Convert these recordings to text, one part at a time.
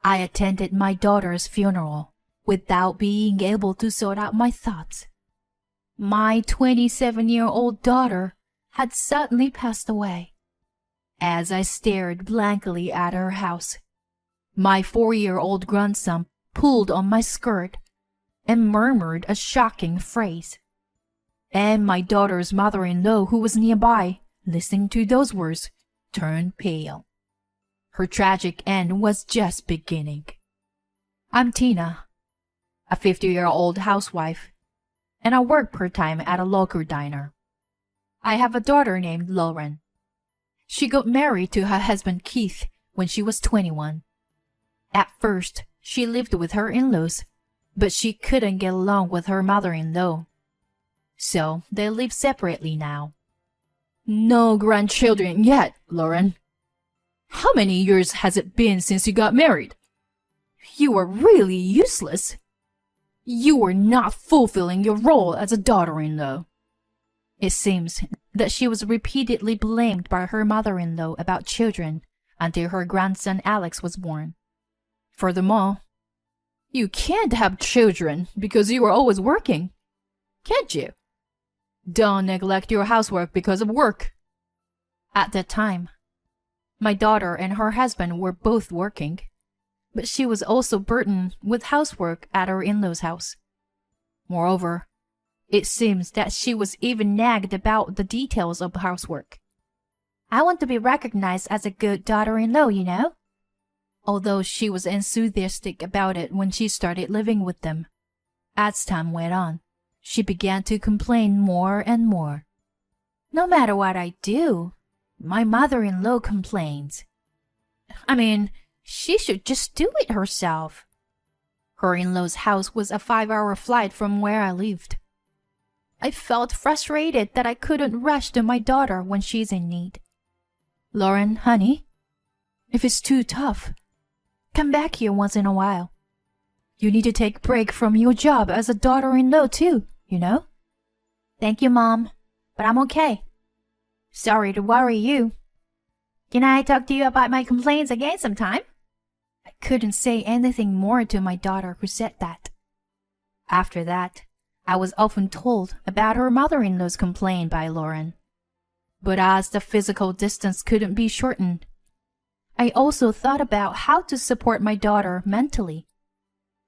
I attended my daughter's funeral without being able to sort out my thoughts. My 27-year-old daughter had suddenly passed away. As I stared blankly at her house, my 4-year-old grandson pulled on my skirt and murmured a shocking phrase. And my daughter's mother-in-law, who was nearby, listening to those words, turned pale. Her tragic end was just beginning. I'm Tina, a 50-year-old housewife, and I work part-time at a local diner. I have a daughter named Lauren. She got married to her husband Keith when she was 21. At first, she lived with her in-laws, but she couldn't get along with her mother-in-law. So they live separately now. No grandchildren yet, Lauren. How many years has it been since you got married? You are really useless. You are not fulfilling your role as a daughter-in-law. It seems that she was repeatedly blamed by her mother-in-law about children until her grandson Alex was born. Furthermore, you can't have children because you are always working, can't you? Don't neglect your housework because of work. At that time, my daughter and her husband were both working, but she was also burdened with housework at her in-laws' house. Moreover, it seems that she was even nagged about the details of housework. I want to be recognized as a good daughter-in-law, you know. Although she was enthusiastic about it when she started living with them, as time went on, she began to complain more and more. No matter what I do, my mother-in-law complains. I mean, she should just do it herself. Her in-law's house was a 5-hour flight from where I lived. I felt frustrated that I couldn't rush to my daughter when she's in need. Lauren, honey, if it's too tough, come back here once in a while. You need to take a break from your job as a daughter-in-law too, you know? Thank you, Mom, but I'm okay. Sorry to worry you. Can I talk to you about my complaints again sometime? I couldn't say anything more to my daughter who said that. After that, I was often told about her mother-in-law's complaint by Lauren. But as the physical distance couldn't be shortened, I also thought about how to support my daughter mentally.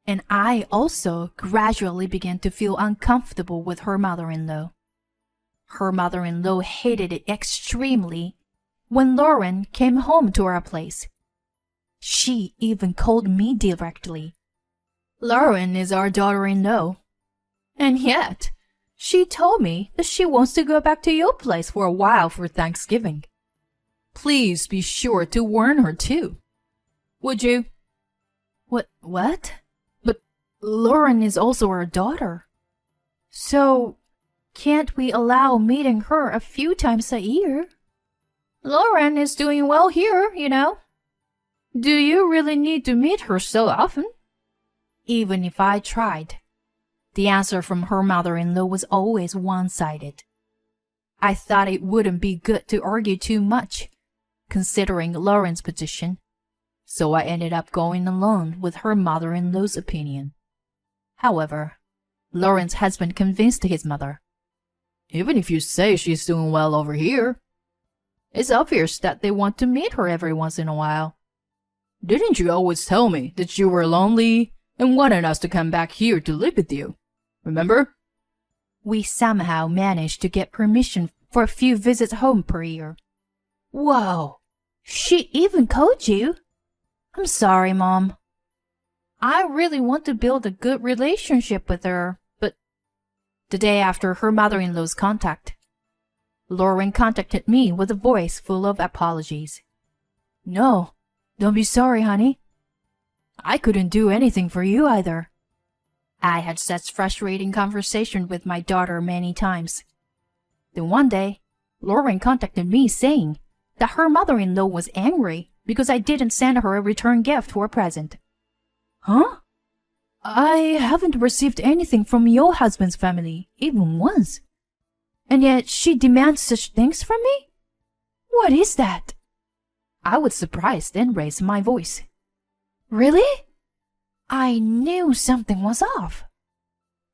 And I also gradually began to feel uncomfortable with her mother-in-law. Her mother-in-law hated it extremely when Lauren came home to our place. She even called me directly. Lauren is our daughter-in-law. And yet, she told me that she wants to go back to your place for a while for Thanksgiving. Please be sure to warn her too. Would you? What? But Lauren is also our daughter. So, can't we allow meeting her a few times a year? Lauren is doing well here, you know. Do you really need to meet her so often? Even if I tried, the answer from her mother-in-law was always one-sided. I thought it wouldn't be good to argue too much, considering Lauren's position, so I ended up going along with her mother-in-law's opinion. However, Lauren's husband convinced his mother. Even if you say she's doing well over here, it's obvious that they want to meet her every once in a while. Didn't you always tell me that you were lonely and wanted us to come back here to live with you? Remember? We somehow managed to get permission for a few visits home per year. Whoa! She even called you? I'm sorry, Mom. I really want to build a good relationship with her, but the day after her mother-in-law's contact, Lauren contacted me with a voice full of apologies. No, don't be sorry, honey. I couldn't do anything for you either. I had such frustrating conversation with my daughter many times. Then one day, Lauren contacted me saying that her mother-in-law was angry because I didn't send her a return gift for a present. Huh? I haven't received anything from your husband's family, even once. And yet she demands such things from me? What is that? I was surprised and raised my voice. Really? I knew something was off.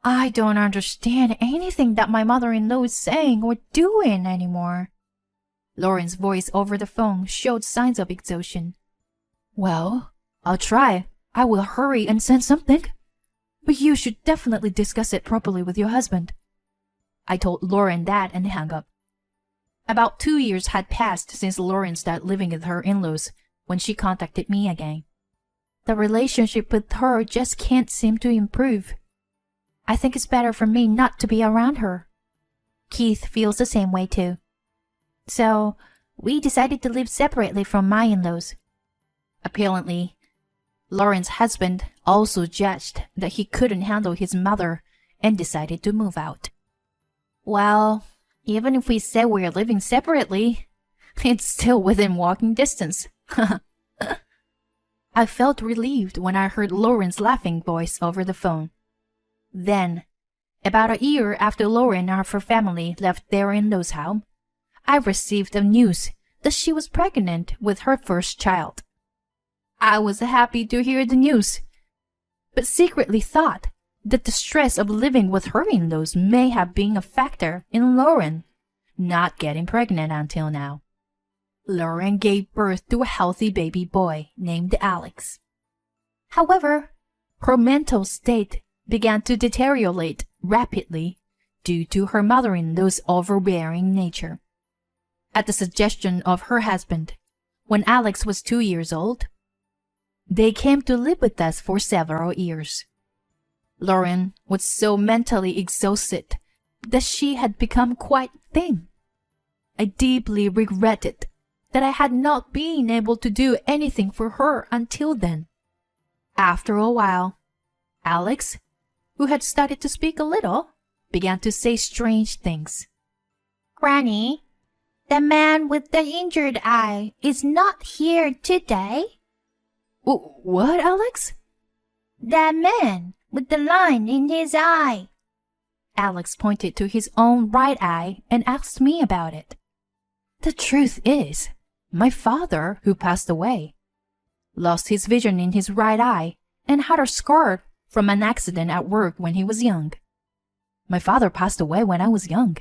I don't understand anything that my mother-in-law is saying or doing anymore. Lauren's voice over the phone showed signs of exhaustion. Well, I'll try. I will hurry and send something. But you should definitely discuss it properly with your husband. I told Lauren that and hung up. About 2 years had passed since Lauren started living with her in-laws when she contacted me again. The relationship with her just can't seem to improve. I think it's better for me not to be around her. Keith feels the same way too. So, we decided to live separately from my in-laws. Apparently, Lauren's husband also judged that he couldn't handle his mother and decided to move out. Well, even if we say we're living separately, it's still within walking distance. I felt relieved when I heard Lauren's laughing voice over the phone. Then, about a year after Lauren and her family left their in-laws' home, I received the news that she was pregnant with her first child. I was happy to hear the news, but secretly thought that the stress of living with her in-laws may have been a factor in Lauren not getting pregnant until now. Lauren gave birth to a healthy baby boy named Alex. However, her mental state began to deteriorate rapidly due to her mother-in-law's overbearing nature. At the suggestion of her husband, when Alex was 2 years old, they came to live with us for several years. Lauren was so mentally exhausted that she had become quite thin. I deeply regretted that I had not been able to do anything for her until then. After a while, Alex, who had started to speak a little, began to say strange things. Granny, the man with the injured eye is not here today. What, Alex? The man with the line in his eye. Alex pointed to his own right eye and asked me about it. The truth is, my father, who passed away, lost his vision in his right eye and had a scar from an accident at work when he was young. My father passed away when I was young,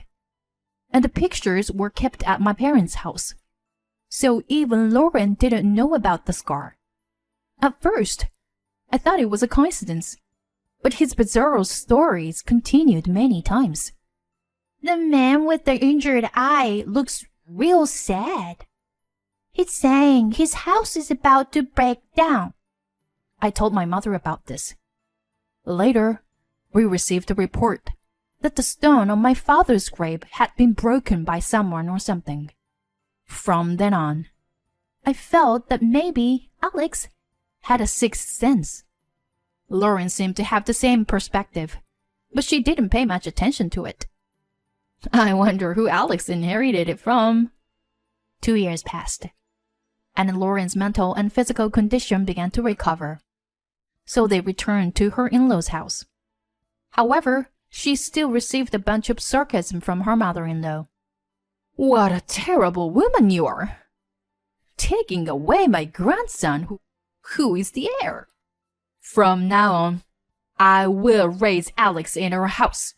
and the pictures were kept at my parents' house. So even Lauren didn't know about the scar. At first, I thought it was a coincidence, but his bizarre stories continued many times. The man with the injured eye looks real sad. He's saying his house is about to break down. I told my mother about this. Later, we received a report that the stone on my father's grave had been broken by someone or something. From then on, I felt that maybe Alex had a sixth sense. Lauren seemed to have the same perspective, but she didn't pay much attention to it. I wonder who Alex inherited it from. 2 years passed, and Lauren's mental and physical condition began to recover. So they returned to her in-laws' house. However, she still received a bunch of sarcasm from her mother-in-law. What a terrible woman you are! Taking away my grandson who is the heir. From now on, I will raise Alex in our house.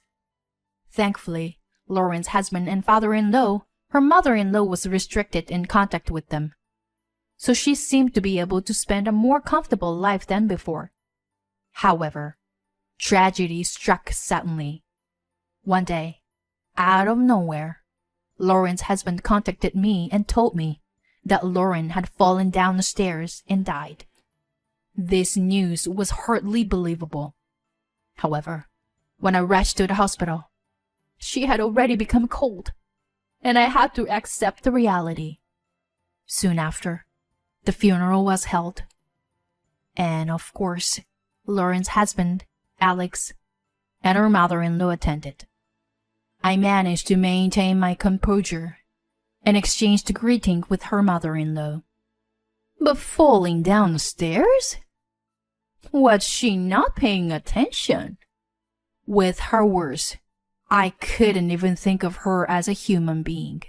Thankfully, Lauren's husband and father-in-law, her mother-in-law was restricted in contact with them. So she seemed to be able to spend a more comfortable life than before. However, tragedy struck suddenly. One day, out of nowhere, Lauren's husband contacted me and told me that Lauren had fallen down the stairs and died. This news was hardly believable. However, when I rushed to the hospital, she had already become cold, and I had to accept the reality. Soon after, the funeral was held. And of course, Lauren's husband, Alex, and her mother-in-law attended. I managed to maintain my composure and exchanged a greeting with her mother-in-law. But falling down the stairs? Was she not paying attention? With her words, I couldn't even think of her as a human being.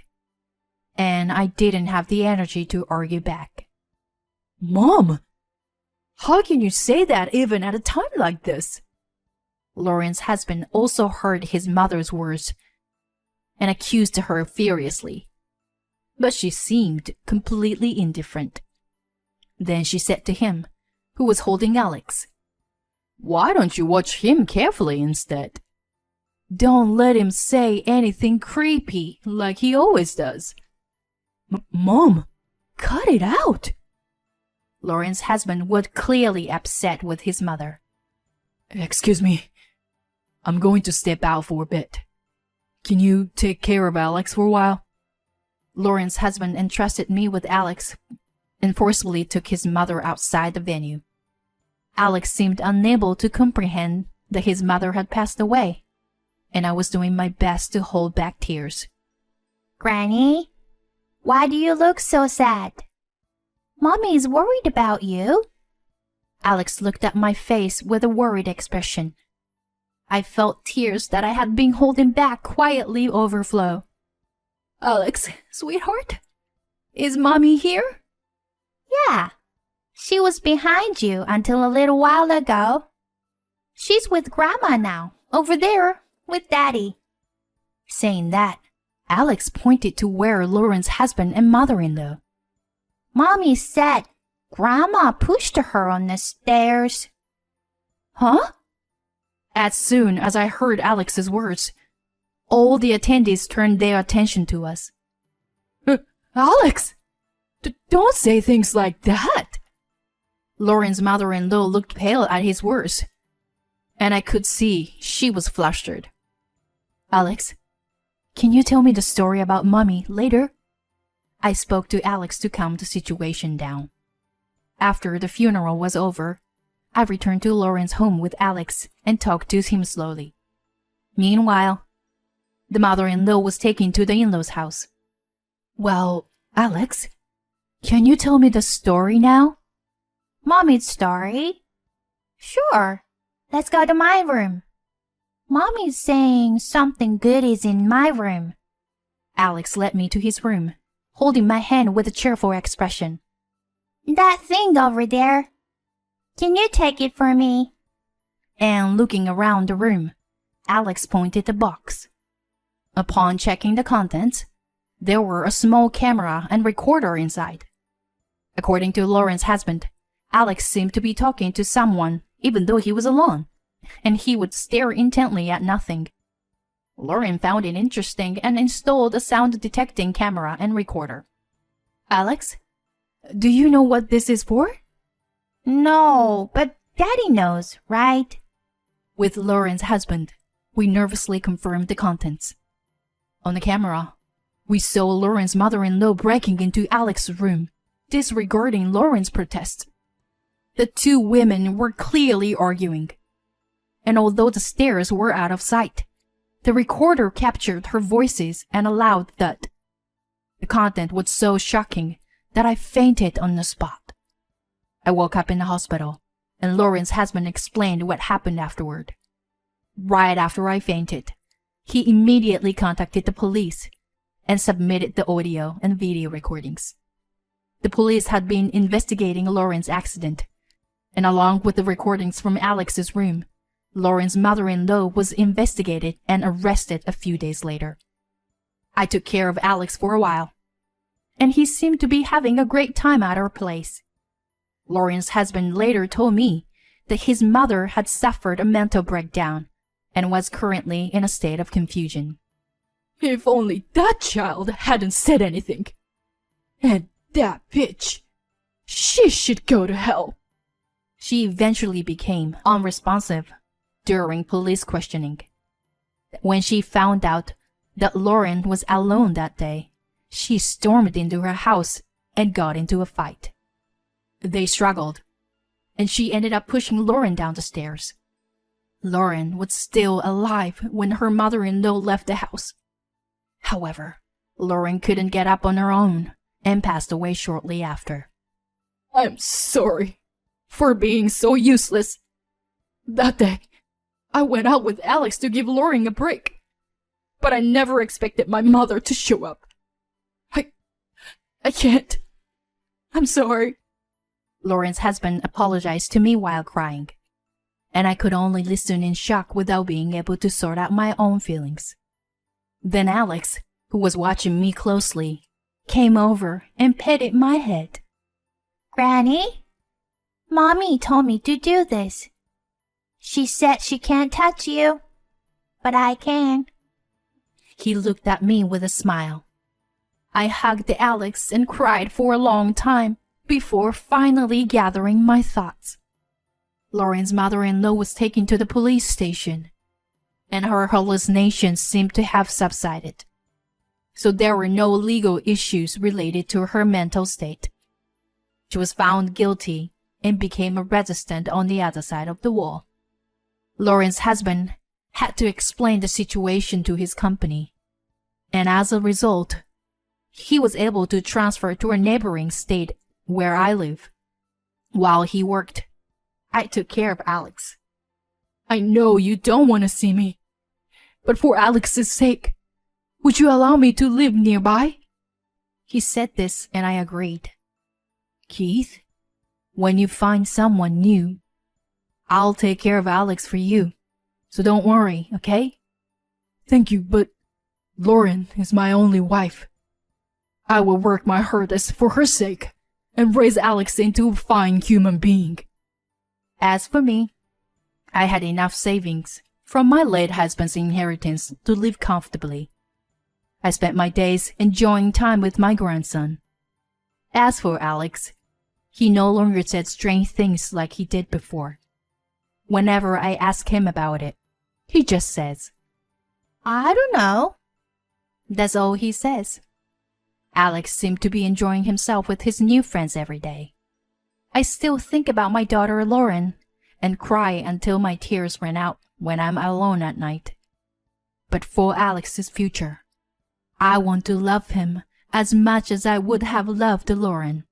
And I didn't have the energy to argue back. Mom! How can you say that even at a time like this? Lauren's husband also heard his mother's words and accused her furiously, but she seemed completely indifferent. Then she said to him, who was holding Alex, "Why don't you watch him carefully instead? Don't let him say anything creepy like he always does." Mom, cut it out. Lauren's husband was clearly upset with his mother. "Excuse me. I'm going to step out for a bit. Can you take care of Alex for a while?" Lauren's husband entrusted me with Alex and forcefully took his mother outside the venue. Alex seemed unable to comprehend that his mother had passed away, and I was doing my best to hold back tears. Granny, why do you look so sad? Mommy's worried about you. Alex looked at my face with a worried expression. I felt tears that I had been holding back quietly overflow. "Alex, sweetheart, is Mommy here?" Yeah, she was behind you until a little while ago. She's with Grandma now, over there, with Daddy. Saying that, Alex pointed to where Lauren's husband and mother-in-law. Mommy said Grandma pushed her on the stairs. Huh? As soon as I heard Alex's words, all the attendees turned their attention to us. Alex! Don't say things like that! Lauren's mother-in-law looked pale at his words, and I could see she was flustered. "Alex, can you tell me the story about Mommy later?" I spoke to Alex to calm the situation down. After the funeral was over, I returned to Lauren's home with Alex and talked to him slowly. Meanwhile, the mother-in-law was taken to the in-laws' house. "Well, Alex, can you tell me the story now?" Mommy's story? Sure. Let's go to my room. Mommy's saying something good is in my room. Alex led me to his room, holding my hand with a cheerful expression. "That thing over there. Can you take it for me?" And looking around the room, Alex pointed the box. Upon checking the contents, there were a small camera and recorder inside. According to Lauren's husband, Alex seemed to be talking to someone even though he was alone, and he would stare intently at nothing. Lauren found it interesting and installed a sound-detecting camera and recorder. "Alex, do you know what this is for?" No, but Daddy knows, right? With Lauren's husband, we nervously confirmed the contents. On the camera, we saw Lauren's mother-in-law breaking into Alex's room, disregarding Lauren's protest. The two women were clearly arguing, and although the stairs were out of sight, the recorder captured her voices and a loud thud. The content was so shocking that I fainted on the spot. I woke up in the hospital, and Lauren's husband explained what happened afterward. Right after I fainted, he immediately contacted the police and submitted the audio and video recordings. The police had been investigating Lauren's accident, and along with the recordings from Alex's room, Lauren's mother-in-law was investigated and arrested a few days later. I took care of Alex for a while, and he seemed to be having a great time at our place. Lauren's husband later told me that his mother had suffered a mental breakdown and was currently in a state of confusion. "If only that child hadn't said anything. And that bitch, she should go to hell." She eventually became unresponsive during police questioning. When she found out that Lauren was alone that day, she stormed into her house and got into a fight. They struggled, and she ended up pushing Lauren down the stairs. Lauren was still alive when her mother-in-law left the house. However, Lauren couldn't get up on her own and passed away shortly after. "I'm sorry for being so useless. That day, I went out with Alex to give Lauren a break, but I never expected my mother to show up. I can't. I'm sorry." Lauren's husband apologized to me while crying, and I could only listen in shock without being able to sort out my own feelings. Then Alex, who was watching me closely, came over and petted my head. Granny, Mommy told me to do this. She said she can't touch you, but I can. He looked at me with a smile. I hugged Alex and cried for a long time before finally gathering my thoughts. Lauren's mother-in-law was taken to the police station, and her hallucinations seemed to have subsided. So there were no legal issues related to her mental state. She was found guilty and became a resident on the other side of the wall. Lauren's husband had to explain the situation to his company, and as a result, he was able to transfer to a neighboring state where I live. While he worked, I took care of Alex. I know you don't want to see me, but for Alex's sake, would you allow me to live nearby? He said this, and I agreed. Keith, when you find someone new, I'll take care of Alex for you, so don't worry, okay? Thank you, but Lauren is my only wife. I will work my hardest for her sake and raise Alex into a fine human being. As for me, I had enough savings from my late husband's inheritance to live comfortably. I spent my days enjoying time with my grandson. As for Alex, he no longer said strange things like he did before. Whenever I ask him about it, he just says, I don't know. That's all he says. Alex seemed to be enjoying himself with his new friends every day. I still think about my daughter Lauren and cry until my tears run out when I'm alone at night. But for Alex's future, I want to love him as much as I would have loved Lauren.